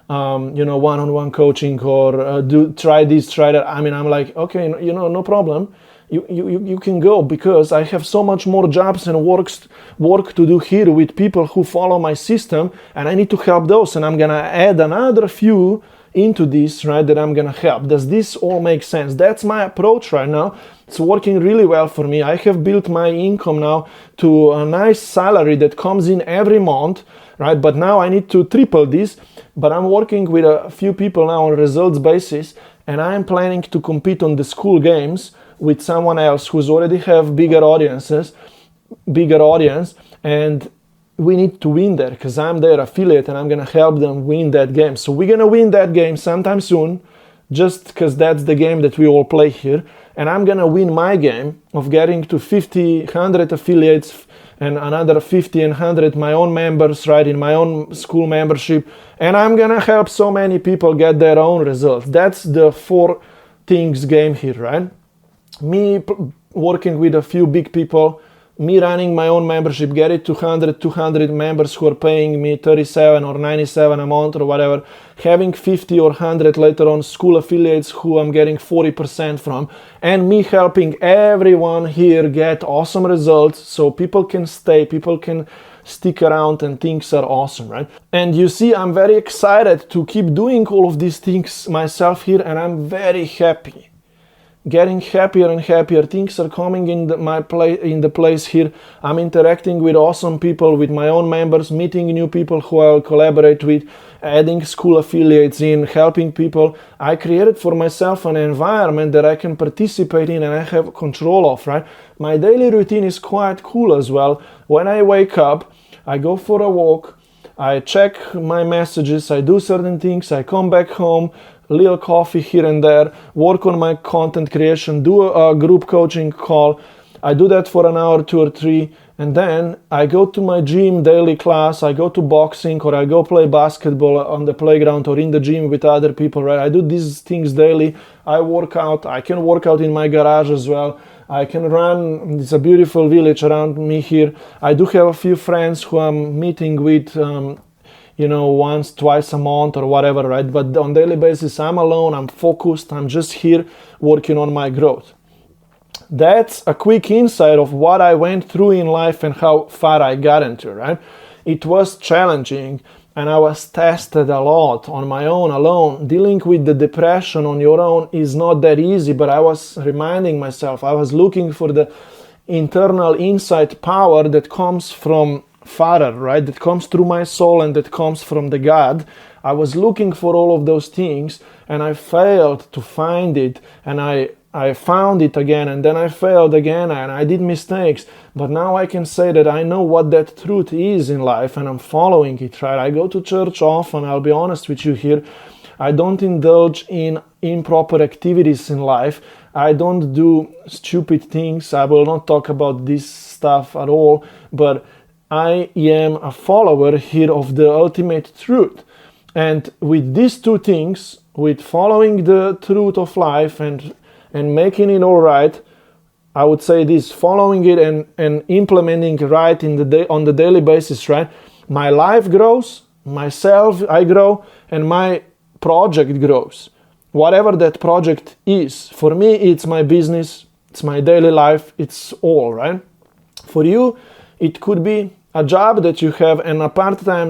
One-on-one coaching, or try this, try that. I mean, I'm like, okay, no problem. You can go, because I have so much more jobs and work to do here with people who follow my system, and I need to help those, and I'm gonna add another few into this, right, that I'm gonna help. Does this all make sense? That's my approach right now. It's working really well for me. I have built my income now to a nice salary that comes in every month, right? But now I need to triple this. But I'm working with a few people now on results basis, and I'm planning to compete on the school games with someone else who's already have bigger audience, and we need to win there, because I'm their affiliate and I'm gonna help them win that game. So we're gonna win that game sometime soon, just because that's the game that we all play here. And I'm gonna win my game of getting to 50, 100 affiliates and another 50 and 100 my own members, right, in my own school membership. And I'm gonna help so many people get their own results. That's the 4 things game here, right? Me working with a few big people, me running my own membership, get it to 100, 200 members who are paying me 37 or 97 a month or whatever, having 50 or 100 later on school affiliates who I'm getting 40% from, and me helping everyone here get awesome results so people can stay, people can stick around, and things are awesome, right? And you see, I'm very excited to keep doing all of these things myself here, and I'm very happy. Getting happier and happier. Things are coming in the place here. I'm interacting with awesome people, with my own members, meeting new people who I'll collaborate with, adding school affiliates in, helping people. I created for myself an environment that I can participate in and I have control of, right? My daily routine is quite cool as well. When I wake up, I go for a walk, I check my messages, I do certain things, I come back home, little coffee here and there, work on my content creation, do a group coaching call. I do that for an hour, 2 or 3, and then I go to my gym daily class, I go to boxing, or I go play basketball on the playground or in the gym with other people, right? I do these things daily. I work out. I can work out in my garage as well. I can run. It's a beautiful village around me here. I do have a few friends who I'm meeting with, once, twice a month or whatever, right? But on daily basis, I'm alone, I'm focused, I'm just here working on my growth. That's a quick insight of what I went through in life and how far I got into, right? It was challenging, and I was tested a lot on my own, alone. Dealing with the depression on your own is not that easy, but I was reminding myself, I was looking for the internal insight power that comes from Father, right? That comes through my soul and that comes from the God. I was looking for all of those things and I failed to find it, and I I found it again, and then I failed again, and I did mistakes. But now I can say that I know what that truth is in life, and I'm following it, right? I go to church often, I'll be honest with you here. I don't indulge in improper activities in life. I don't do stupid things. I will not talk about this stuff at all, but I am a follower here of the ultimate truth. And with these two things, with following the truth of life and making it all right, I would say this, following it and implementing right on the daily basis, right? My life grows, myself, I grow, and my project grows. Whatever that project is. For me, it's my business, it's my daily life, it's all, right? For you, it could be a job that you have and a part-time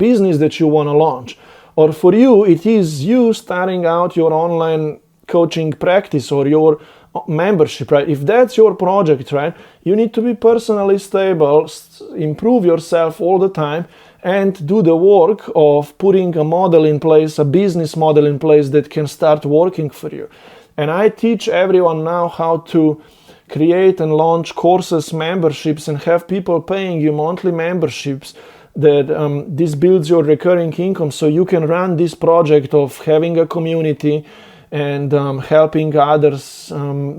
business that you want to launch. Or for you, it is you starting out your online coaching practice or your membership, right? If that's your project, right, you need to be personally stable, improve yourself all the time, and do the work of putting a model in place, a business model in place that can start working for you. And I teach everyone now how to create and launch courses, memberships, and have people paying you monthly memberships that this builds your recurring income so you can run this project of having a community and helping others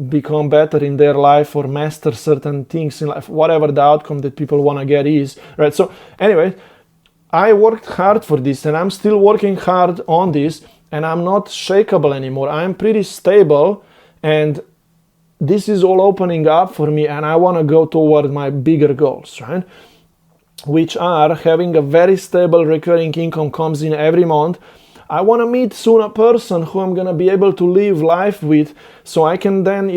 become better in their life or master certain things in life, whatever the outcome that people want to get is, right? So anyway, I worked hard for this and I'm still working hard on this, and I'm not shakable anymore. I'm pretty stable, and this is all opening up for me, and I want to go toward my bigger goals, right? Which are having a very stable recurring income comes in every month. I want to meet soon a person who I'm going to be able to live life with, so I can then,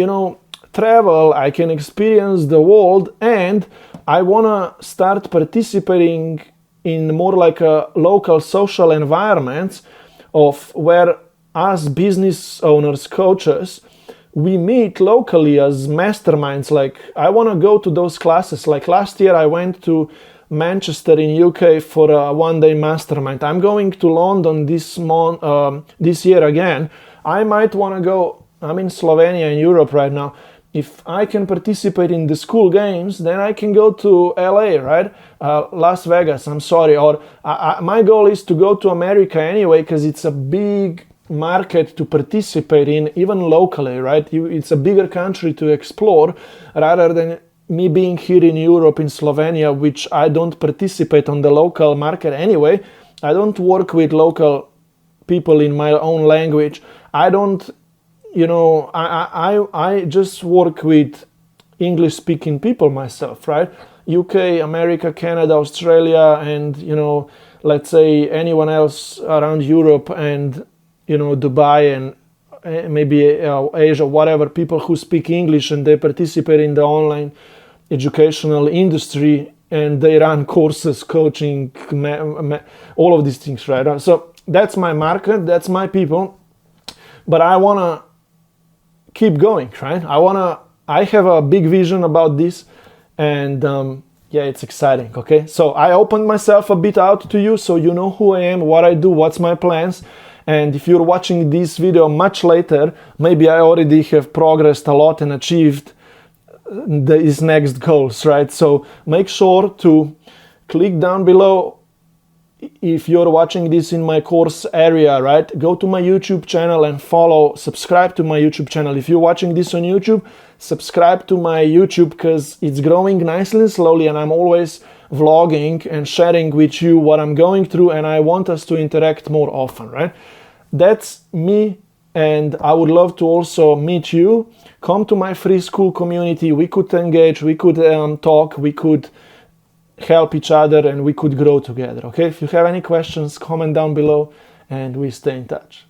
travel, I can experience the world, and I want to start participating in more like a local social environments of where us business owners, coaches, we meet locally as masterminds. Like, I want to go to those classes. Like last year I went to Manchester in UK for a one-day mastermind. I'm going to London this year again. I might want to go. I'm in Slovenia in Europe right now. If I can participate in the school games, then I can go to LA, right? Las Vegas, I'm sorry. Or my goal is to go to America anyway, because it's a big market to participate in, even locally, right? It's a bigger country to explore rather than me being here in Europe, in Slovenia, which I don't participate on the local market anyway. I don't work with local people in my own language. I don't, I just work with English-speaking people myself, right? UK, America, Canada, Australia, and, let's say anyone else around Europe and, Dubai and maybe Asia, whatever, people who speak English and they participate in the online educational industry and they run courses, coaching, all of these things, right? So that's my market, that's my people, but I want to keep going, right? I have a big vision about this, and it's exciting, okay? So I opened myself a bit out to you so you know who I am, what I do, what's my plans. And if you're watching this video much later, maybe I already have progressed a lot and achieved these next goals, right? So make sure to click down below if you're watching this in my course area, right? Go to my YouTube channel and subscribe to my YouTube channel. If you're watching this on YouTube, subscribe to my YouTube, because it's growing nicely and slowly, and I'm always vlogging and sharing with you what I'm going through, and I want us to interact more often, right? That's me, and I would love to also meet you. Come to my free school community. We could engage, we could talk, we could help each other, and we could grow together, okay? If you have any questions, comment down below, and we stay in touch.